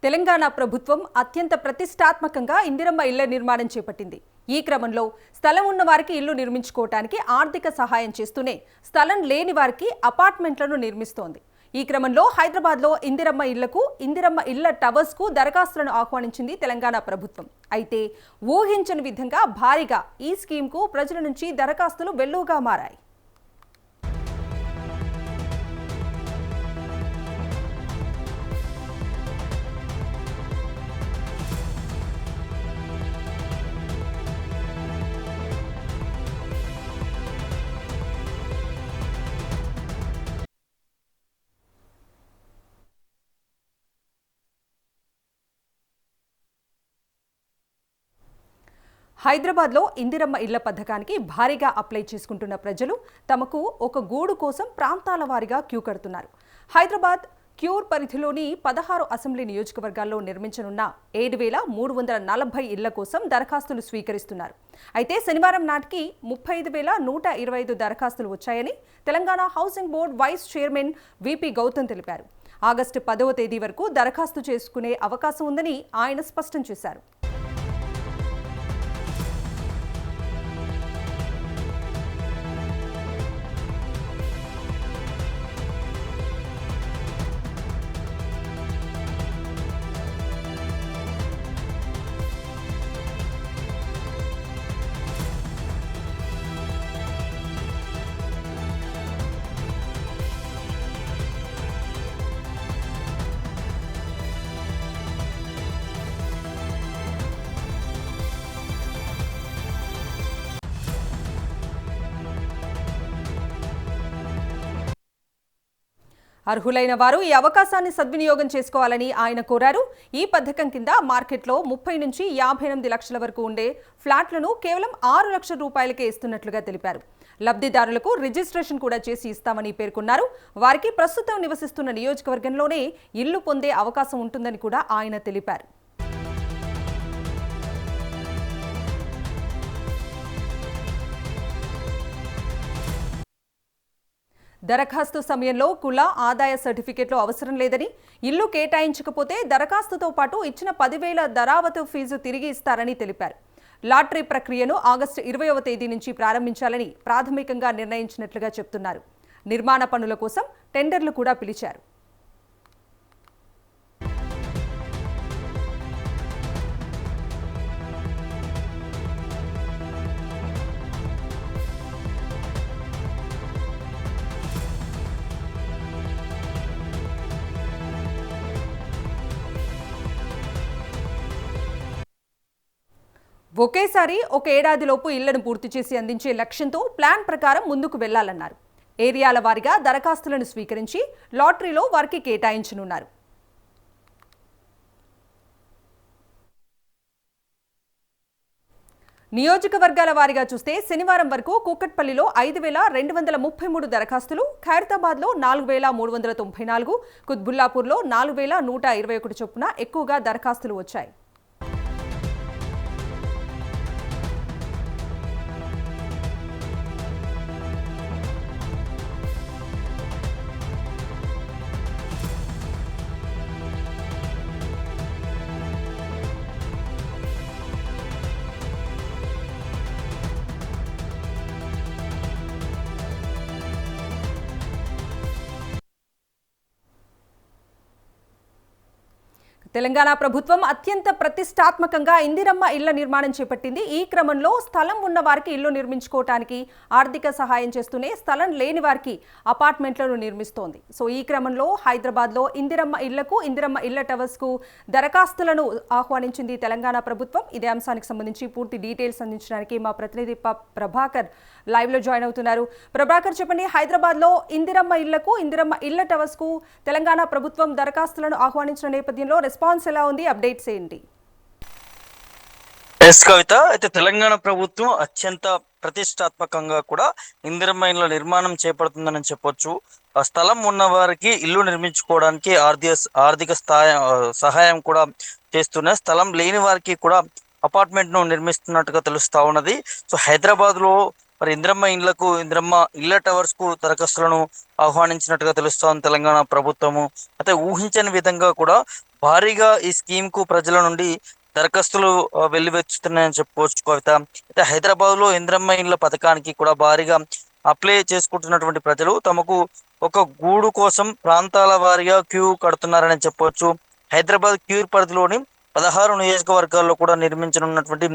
తెలంగాణ ప్రభుత్వం అత్యంత ప్రతిష్టాత్మకంగా ఇందిరమ్మ ఇళ్ల నిర్మాణం చేపట్టింది. ఈ క్రమంలో స్థలం ఉన్న వారికి ఇల్లు నిర్మించుకోవడానికి ఆర్థిక సహాయం చేస్తూనే స్థలం లేని వారికి అపార్ట్మెంట్లను నిర్మిస్తోంది. ఈ క్రమంలో హైదరాబాద్లో ఇందిరమ్మ ఇళ్ల టవర్స్కు దరఖాస్తులను ఆహ్వానించింది తెలంగాణ ప్రభుత్వం. అయితే ఊహించని విధంగా భారీగా ఈ స్కీమ్కు ప్రజల నుంచి దరఖాస్తులు వెల్లువగా మారాయి. హైదరాబాద్లో ఇందిరమ్మ ఇళ్ల పథకానికి భారీగా అప్లై చేసుకుంటున్న ప్రజలు తమకు ఒక గూడు కోసం ప్రాంతాల వారీగా క్యూ కడుతున్నారు. హైదరాబాద్ క్యూర్ పరిధిలోని 16 అసెంబ్లీ నియోజకవర్గాల్లో నిర్మించనున్న 7,340 ఇళ్ల కోసం దరఖాస్తులు స్వీకరిస్తున్నారు. అయితే శనివారం నాటికి 35,125 దరఖాస్తులు వచ్చాయని Telangana housing board vice chairman VP Gautam తెలిపారు. ఆగస్టు 10వ తేదీ వరకు దరఖాస్తు చేసుకునే అవకాశం ఉందని ఆయన స్పష్టం చేశారు. అర్హులైన వారు ఈ అవకాశాన్ని సద్వినియోగం చేసుకోవాలని ఆయన కోరారు. ఈ పథకం కింద మార్కెట్లో 30 నుంచి 58 లక్షల వరకు ఉండే ఫ్లాట్లను కేవలం 6 లక్షల రూపాయలకే ఇస్తున్నట్లుగా తెలిపారు. లబ్ధిదారులకు రిజిస్ట్రేషన్ కూడా చేసి ఇస్తామని పేర్కొన్నారు. వారికి ప్రస్తుతం నివసిస్తున్న నియోజకవర్గంలోనే ఇల్లు పొందే అవకాశం ఉంటుందని కూడా ఆయన తెలిపారు. దరఖాస్తు సమయంలో కుల ఆదాయ సర్టిఫికెట్లు అవసరం లేదని, ఇల్లు కేటాయించకపోతే దరఖాస్తుతో పాటు ఇచ్చిన 10,000 దరావతు ఫీజు తిరిగి ఇస్తారని తెలిపారు. లాటరీ ప్రక్రియను ఆగస్టు 20వ తేదీ నుంచి ప్రారంభించాలని ప్రాథమికంగా నిర్ణయించినట్లుగా చెప్తున్నారు. నిర్మాణ పనుల కోసం టెండర్లు కూడా పిలిచారు. ఒకేసారి ఒక ఏడాదిలోపు ఇళ్లను పూర్తి చేసి అందించే లక్ష్యంతో ప్లాన్ ప్రకారం ముందుకు వెళ్లాలన్నారు. ఏరియాల వారీగా దరఖాస్తులను స్వీకరించి లాటరీలో వారికి కేటాయించనున్నారు. నియోజకవర్గాల వారీగా చూస్తే శనివారం వరకు కూకట్పల్లిలో 5,233 దరఖాస్తులు, ఖైరతాబాద్లో 4,394, కుత్బుల్లాపూర్లో 4,121 చొప్పున ఎక్కువగా దరఖాస్తులు వచ్చాయి. తెలంగాణ ప్రభుత్వం అత్యంత ప్రతిష్టాత్మకంగా ఇందిరమ్మ ఇళ్ల నిర్మాణం చేపట్టింది. ఈ క్రమంలో స్థలం ఉన్న వారికి ఇల్లు నిర్మించుకోవడానికి ఆర్థిక సహాయం చేస్తూనే స్థలం లేని వారికి అపార్ట్మెంట్లను నిర్మిస్తోంది. సో ఈ క్రమంలో హైదరాబాద్లో ఇందిరమ్మ ఇళ్ల టవర్స్కు దరఖాస్తులను ఆహ్వానించింది తెలంగాణ ప్రభుత్వం. ఇదే అంశానికి సంబంధించి పూర్తి డీటెయిల్స్ అందించడానికి మా ప్రతినిధి ప్రభాకర్ లైవ్లో జాయిన్ అవుతున్నారు. ప్రభాకర్, చెప్పండి, హైదరాబాద్లో ఇందిరమ్మ ఇళ్ల టవర్స్కు తెలంగాణ ప్రభుత్వం దరఖాస్తులను ఆహ్వానించిన నేపథ్యంలో రెస్పాన్స్ ఎలా ఉంది? అప్డేట్స్ ఏంటి? కవిత, అయితే తెలంగాణ ప్రభుత్వం అత్యంత ప్రతిష్టాత్మకంగా కూడా ఇందిరమ్మ ఇళ్ల నిర్మాణం చేపడుతుందని చెప్పొచ్చు. స్థలం ఉన్న వారికి ఇల్లు నిర్మించుకోవడానికి ఆర్థిక సహాయం కూడా చేస్తున్న, స్థలం లేని వారికి కూడా అపార్ట్మెంట్ ను నిర్మిస్తున్నట్టుగా తెలుస్తా ఉన్నది. సో హైదరాబాద్ లో మరి ఇందిరమ్మ ఇళ్ల టవర్స్ కు దరఖాస్తులను ఆహ్వానించినట్టుగా తెలుస్తోంది తెలంగాణ ప్రభుత్వము. అయితే ఊహించని విధంగా కూడా భారీగా ఈ స్కీమ్ కు ప్రజల నుండి దరఖాస్తులు వెల్లువెచ్చుతున్నాయని చెప్పుకోవచ్చు కవిత. అయితే హైదరాబాద్ లో ఇందిరమ్మ ఇళ్ల పథకానికి కూడా భారీగా అప్లై చేసుకుంటున్నటువంటి ప్రజలు తమకు ఒక గూడు కోసం ప్రాంతాల వారీగా క్యూ కడుతున్నారని చెప్పవచ్చు. హైదరాబాద్ క్యూర్ పరిధిలోని 16 నియోజకవర్గాల్లో కూడా నిర్మించనున్నటువంటి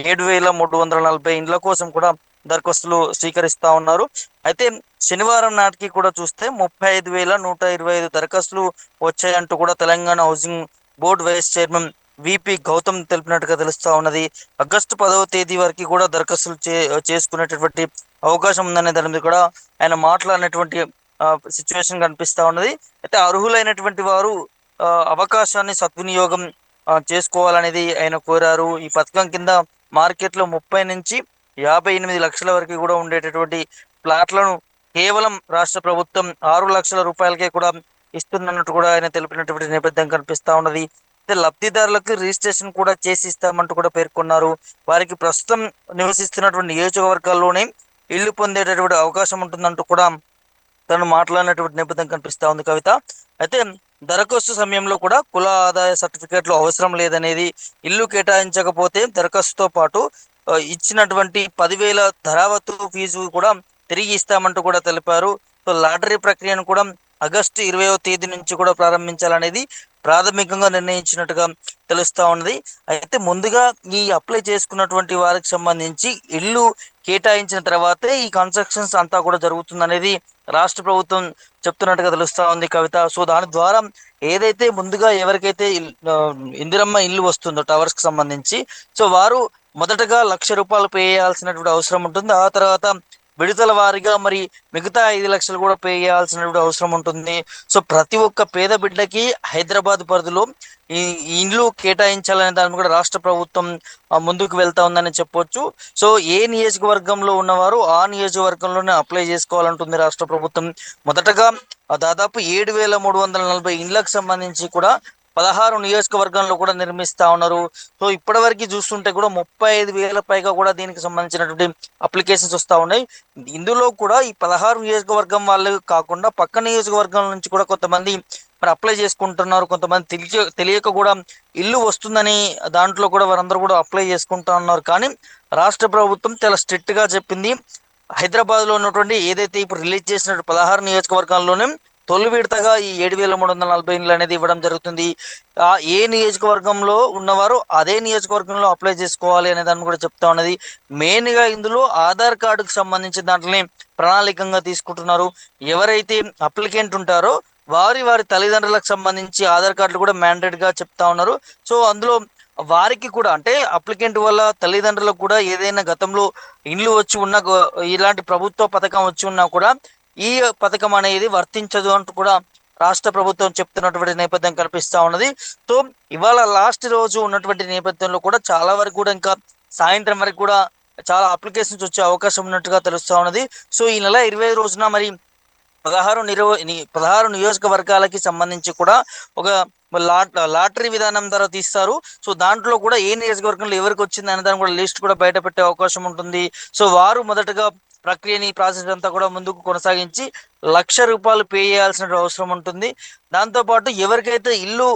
7,340 ఇండ్ల కోసం కూడా దరఖాస్తులు స్వీకరిస్తా ఉన్నారు. అయితే శనివారం నాటికి కూడా చూస్తే 35,125 దరఖాస్తులు వచ్చాయంటూ కూడా Telangana housing board vice chairman VP Gautam తెలిపినట్టుగా తెలుస్తా ఉన్నది. ఆగస్టు 10వ తేదీ వరకు కూడా దరఖాస్తులు చేసుకునేటటువంటి అవకాశం ఉందనే దాని మీద కూడా ఆయన మాట్లాడినటువంటి సిచ్యువేషన్ కనిపిస్తా ఉన్నది. అయితే అర్హులైనటువంటి వారు అవకాశాన్ని సద్వినియోగం చేసుకోవాలనేది ఆయన కోరారు. ఈ పథకం కింద మార్కెట్లో 30 నుంచి 58 లక్షల వరకు కూడా ఉండేటటువంటి ప్లాట్లను కేవలం రాష్ట్ర ప్రభుత్వం 6 లక్షల రూపాయలకే కూడా ఇస్తున్నట్టు కూడా ఆయన తెలిపినటువంటి నేపథ్యం కనిపిస్తా ఉన్నది. అయితే లబ్ధిదారులకు రిజిస్ట్రేషన్ కూడా చేసి ఇస్తామంటూ కూడా పేర్కొన్నారు. వారికి ప్రస్తుతం నివసిస్తున్నటువంటి నియోజకవర్గాల్లోనే ఇల్లు పొందేటటువంటి అవకాశం ఉంటుందంటూ కూడా తను మాట్లాడినటువంటి నేపథ్యం కనిపిస్తా ఉంది కవిత. అయితే దరఖాస్తు సమయంలో కూడా కుల ఆదాయ సర్టిఫికేట్లు అవసరం లేదనేది, ఇల్లు కేటాయించకపోతే దరఖాస్తుతో పాటు ఇచ్చినటువంటి 10,000 ధరావతు ఫీజు కూడా తిరిగి ఇస్తామంటూ కూడా తెలిపారు. సో లాటరీ ప్రక్రియను కూడా ఆగస్టు 20వ తేదీ నుంచి కూడా ప్రారంభించాలనేది ప్రాథమికంగా నిర్ణయించినట్టుగా తెలుస్తా ఉన్నది. అయితే ముందుగా ఈ అప్లై చేసుకున్నటువంటి వారికి సంబంధించి ఇల్లు కేటాయించిన తర్వాతే ఈ కన్స్ట్రక్షన్స్ అంతా కూడా జరుగుతుందనేది రాష్ట్ర ప్రభుత్వం చెప్తున్నట్టుగా తెలుస్తా ఉంది కవిత. సో దాని ద్వారా ఏదైతే ముందుగా ఎవరికైతే ఇందిరమ్మ ఇల్లు వస్తుందో టవర్స్ కి సంబంధించి, సో వారు మొదటగా ₹1,00,000 పే చేయాల్సినటువంటి అవసరం ఉంటుంది. ఆ తర్వాత విడుదల వారీగా మరి మిగతా 5 లక్షలు కూడా పే చేయాల్సినటువంటి అవసరం ఉంటుంది. సో ప్రతి ఒక్క పేద బిడ్డకి హైదరాబాద్ పరిధిలో ఈ ఇండ్లు కేటాయించాలనే దాని కూడా రాష్ట్ర ప్రభుత్వం ముందుకు వెళ్తా ఉందని చెప్పొచ్చు. సో ఏ నియోజకవర్గంలో ఉన్నవారు ఆ నియోజకవర్గంలోనే అప్లై చేసుకోవాలంటుంది రాష్ట్ర ప్రభుత్వం. మొదటగా దాదాపు 7,340 ఇండ్లకు సంబంధించి కూడా 16 నియోజకవర్గంలో కూడా నిర్మిస్తా ఉన్నారు. సో ఇప్పటివరకు చూస్తుంటే కూడా 35,000 పైగా కూడా దీనికి సంబంధించినటువంటి అప్లికేషన్స్ వస్తూ ఉన్నాయి. ఇందులో కూడా ఈ 16 నియోజకవర్గం వాళ్ళు కాకుండా పక్క నియోజకవర్గం నుంచి కూడా కొంతమంది మరి అప్లై చేసుకుంటున్నారు. కొంతమంది తెలియక కూడా ఇల్లు వస్తుందని దాంట్లో కూడా వారందరూ కూడా అప్లై చేసుకుంటా ఉన్నారు. కానీ రాష్ట్ర ప్రభుత్వం చాలా స్ట్రిక్ట్ గా చెప్పింది, హైదరాబాద్ లో ఉన్నటువంటి ఏదైతే ఇప్పుడు రిలీజ్ చేసిన 16 నియోజకవర్గాల్లోనే తొలి విడతగా ఈ 7,340 ఇండ్లు అనేది ఇవ్వడం జరుగుతుంది. ఏ నియోజకవర్గంలో ఉన్నవారు అదే నియోజకవర్గంలో అప్లై చేసుకోవాలి అనే దాన్ని కూడా చెప్తా ఉన్నది. మెయిన్ గా ఇందులో ఆధార్ కార్డుకు సంబంధించిన దాంట్లోనే ప్రణాళికంగా తీసుకుంటున్నారు. ఎవరైతే అప్లికెంట్ ఉంటారో వారి తల్లిదండ్రులకు సంబంధించి ఆధార్ కార్డులు కూడా మ్యాండేట్ గా చెప్తా ఉన్నారు. సో అందులో వారికి కూడా అంటే అప్లికెంట్ వల్ల తల్లిదండ్రులకు కూడా ఏదైనా గతంలో ఇండ్లు వచ్చి ఉన్న ఇలాంటి ప్రభుత్వ పథకం వచ్చి ఉన్నా కూడా ఈ పథకం అనేది వర్తించదు అంటూ కూడా రాష్ట్ర ప్రభుత్వం చెప్తున్నటువంటి నేపథ్యం కనిపిస్తా ఉన్నది. సో ఇవాళ లాస్ట్ రోజు ఉన్నటువంటి నేపథ్యంలో కూడా చాలా వరకు కూడా ఇంకా సాయంత్రం వరకు కూడా చాలా అప్లికేషన్స్ వచ్చే అవకాశం ఉన్నట్టుగా తెలుస్తా ఉన్నది. సో ఈ నెల 20 రోజున మరి 16 నియోజకవర్గాలకి సంబంధించి కూడా ఒక లాటరీ విధానం ద్వారా తీస్తారు. సో దాంట్లో కూడా ఏ నియోజకవర్గంలో ఎవరికి వచ్చింది అనే దాని కూడా లిస్ట్ కూడా బయట పెట్టే అవకాశం ఉంటుంది. సో వారు మొదటగా ప్రాసెస్ అంతా కూడా ముందుకు కొనసాగించి ₹1,00,000 పే చేయాల్సిన అవసరం ఉంటుంది. దాంతోపాటు ఎవరికైతే ఇల్లు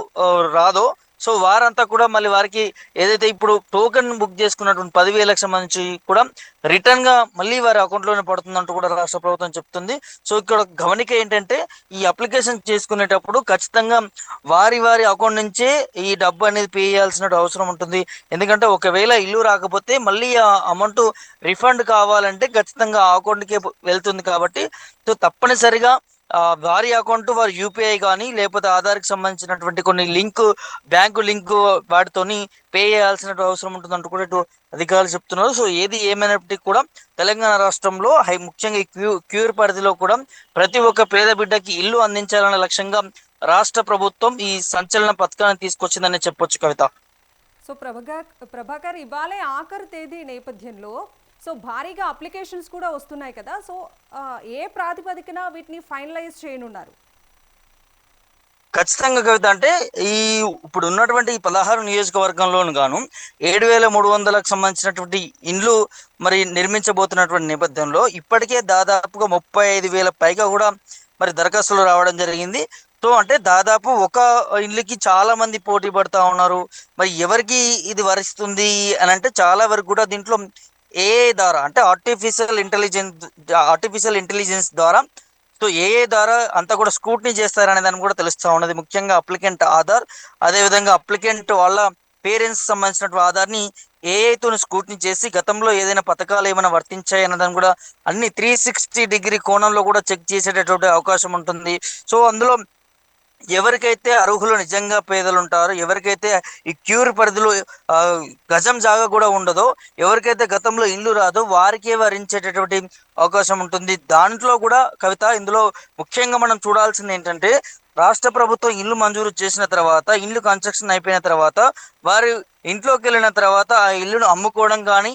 రాదో సో వారంతా కూడా మళ్ళీ వారికి ఏదైతే ఇప్పుడు టోకెన్ బుక్ చేసుకున్నటువంటి 10,000కి సంబంధించి కూడా రిటర్న్ గా మళ్ళీ వారి అకౌంట్ లోనే పడుతుందంటూ కూడా రాష్ట్ర ప్రభుత్వం చెప్తుంది. సో ఇక్కడ గమనిక ఏంటంటే ఈ అప్లికేషన్ చేసుకునేటప్పుడు ఖచ్చితంగా వారి అకౌంట్ నుంచే ఈ డబ్బు అనేది పే చేయాల్సిన అవసరం ఉంటుంది. ఎందుకంటే ఒకవేళ ఇల్లు రాకపోతే మళ్ళీ ఆ అమౌంట్ రిఫండ్ కావాలంటే ఖచ్చితంగా ఆ అకౌంట్కే వెళ్తుంది. కాబట్టి సో తప్పనిసరిగా వారి అకౌంట్ వారి యూపీఐ కానీ లేకపోతే ఆధార్కి సంబంధించినటువంటి కొన్ని బ్యాంకు లింక్ వాటితోని పే చేయాల్సిన అవసరం ఉంటుందంటూ కూడా ఇటు అధికారులు చెప్తున్నారు. సో ఏది ఏమైనప్పటికీ కూడా తెలంగాణ రాష్ట్రంలో ముఖ్యంగా క్యూర్ పరిధిలో కూడా ప్రతి ఒక్క పేద బిడ్డకి ఇల్లు అందించాలనే లక్ష్యంగా రాష్ట్ర ప్రభుత్వం ఈ సంచలన పథకాన్ని తీసుకొచ్చిందని చెప్పొచ్చు కవిత. సో ప్రభాకర్ ఇవాళే ఆఖరు తేదీ నేపథ్యంలో సో భారీగా అప్లికేషన్స్ కూడా వస్తున్నాయి కదా, సో ఏ ప్రాతిపదికన వీటిని ఫైనలైజ్ చేయనున్నారు? ఖచ్చితంగా కవిత. అంటే ఈ ఇప్పుడు ఉన్నటువంటి ఈ 16 నియోజకవర్గంలోను గాను 7,300లకు సంబంధించినటువంటి ఇండ్లు మరి నిర్మించబోతున్నటువంటి నేపథ్యంలో ఇప్పటికే దాదాపుగా 35,000 పైగా కూడా మరి దరఖాస్తులు రావడం జరిగింది. సో అంటే దాదాపు ఒక ఇల్లుకి చాలా మంది పోటీ పడతా ఉన్నారు. మరి ఎవరికి ఇది వరిస్తుంది అని అంటే చాలా వరకు కూడా దీంట్లో ఏఐ ద్వారా అంటే ఆర్టిఫిషియల్ ఇంటెలిజెన్స్ ద్వారా సో ఏఏ ద్వారా అంతా కూడా స్క్రూటినీ చేస్తారనే దాన్ని కూడా తెలుస్తా ఉన్నది. ముఖ్యంగా అప్లికెంట్ ఆధార్, అదేవిధంగా అప్లికెంట్ వాళ్ళ పేరెంట్స్ సంబంధించినటువంటి ఆధార్ని ఏఐతో స్క్రూటినీ చేసి గతంలో ఏదైనా పథకాలు ఏమైనా వర్తించాయి అన్నదాన్ని కూడా అన్ని 360 డిగ్రీ కోణంలో కూడా చెక్ చేసేటటువంటి అవకాశం ఉంటుంది. సో అందులో ఎవరికైతే అర్హులు నిజంగా పేదలు ఉంటారో, ఎవరికైతే ఈ క్యూర్ పరిధిలో ఆ, గజం జాగా కూడా ఉండదో, ఎవరికైతే గతంలో ఇల్లు రాదో వారికే వరించేటటువంటి అవకాశం ఉంటుంది. దాంట్లో కూడా కవిత ఇందులో ముఖ్యంగా మనం చూడాల్సింది ఏంటంటే రాష్ట్ర ప్రభుత్వం ఇల్లు మంజూరు చేసిన తర్వాత, ఇల్లు కన్స్ట్రక్షన్ అయిపోయిన తర్వాత వారి ఇంట్లోకి వెళ్ళిన తర్వాత ఆ ఇల్లును అమ్ముకోవడం కానీ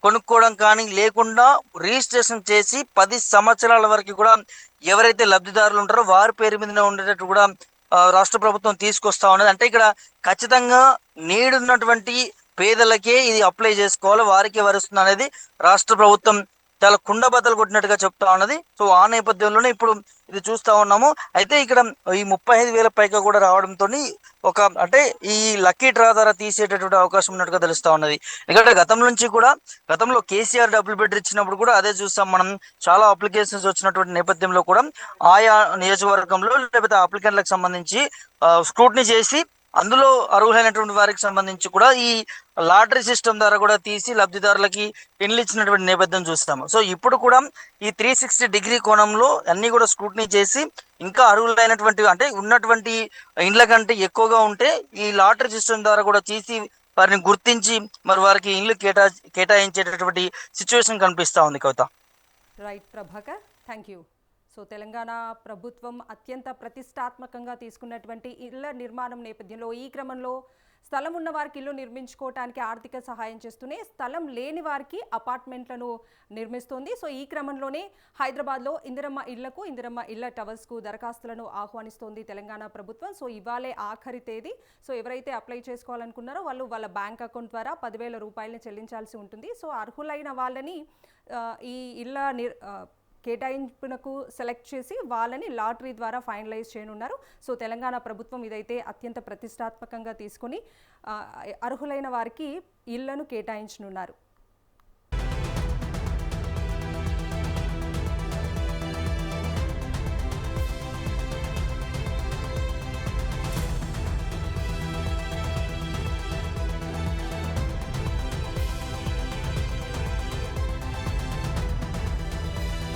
కొనుక్కోవడం కానీ లేకుండా రిజిస్ట్రేషన్ చేసి 10 సంవత్సరాల వరకు కూడా ఎవరైతే లబ్ధిదారులు ఉంటారో వారి పేరు మీదనే ఉండేటట్టు కూడా రాష్ట్ర ప్రభుత్వం తీసుకొస్తా ఉన్నది. అంటే ఇక్కడ ఖచ్చితంగా నీడున్నటువంటి పేదలకే ఇది అప్లై చేసుకోవాలి, వారికే వరుస్తుంది అనేది రాష్ట్ర ప్రభుత్వం చాలా కుండబద్దలు కొట్టినట్టుగా చెప్తా ఉన్నది. సో ఆ నేపథ్యంలోనే ఇప్పుడు ఇది చూస్తా ఉన్నాము. అయితే ఇక్కడ ఈ 35,000 పైగా కూడా రావడంతో ఒక అంటే ఈ లక్కీ డ్రా ద్వారా తీసేటటువంటి అవకాశం ఉన్నట్టుగా తెలుస్తా ఉన్నది. ఎందుకంటే గతంలో కేసీఆర్ డబుల్ బెడ్ ఇచ్చినప్పుడు కూడా అదే చూస్తాం మనం. చాలా అప్లికేషన్స్ వచ్చినటువంటి నేపథ్యంలో కూడా ఆయా నియోజకవర్గంలో లేకపోతే అప్లికెంట్లకు సంబంధించి స్క్రూటినీ చేసి అందులో అర్హులైనటువంటి వారికి సంబంధించి కూడా ఈ లాటరీ సిస్టమ్ ద్వారా కూడా తీసి లబ్ధిదారులకి ఇండ్లు ఇచ్చినటువంటి నేపథ్యం చూస్తాము. సో ఇప్పుడు కూడా ఈ 360 డిగ్రీ కోణంలో అన్ని కూడా స్క్రూటినీ చేసి ఇంకా అర్హులైనటువంటి అంటే ఉన్నటువంటి ఇండ్ల కంటే ఎక్కువగా ఉంటే ఈ లాటరీ సిస్టమ్ ద్వారా కూడా తీసి వారిని గుర్తించి మరి వారికి ఇండ్లు కేటాయించేటటువంటి సిచ్యువేషన్ కనిపిస్తా ఉంది Kavitha. Right Prabhakar, thank you. So Telangana ప్రభుత్వం అత్యంత ప్రతిష్టాత్మకంగా తీసుకున్నటువంటి ఇళ్ల నిర్మాణం నేపథ్యంలో ఈ క్రమంలో స్థలం ఉన్న వారికి ఇల్లు నిర్మించుకోవటానికి ఆర్థిక సహాయం చేస్తూనే స్థలం లేని వారికి అపార్ట్మెంట్లను నిర్మిస్తోంది. సో ఈ క్రమంలోనే హైదరాబాద్లో ఇందిరమ్మ ఇళ్ల టవర్స్కు దరఖాస్తులను ఆహ్వానిస్తోంది తెలంగాణ ప్రభుత్వం. సో ఇవాళే ఆఖరి తేదీ. సో ఎవరైతే అప్లై చేసుకోవాలనుకున్నారో వాళ్ళు వాళ్ళ బ్యాంక్ అకౌంట్ ద్వారా 10,000 రూపాయలని చెల్లించాల్సి ఉంటుంది. సో అర్హులైన వాళ్ళని ఈ ఇళ్ల కేటాయింపునకు సెలెక్ట్ చేసి వాళ్ళని లాటరీ ద్వారా ఫైనలైజ్ చేయనున్నారు. సో తెలంగాణ ప్రభుత్వం ఇదైతే అత్యంత ప్రతిష్టాత్మకంగా తీసుకొని అర్హులైన వారికి ఇళ్లను కేటాయించనున్నారు.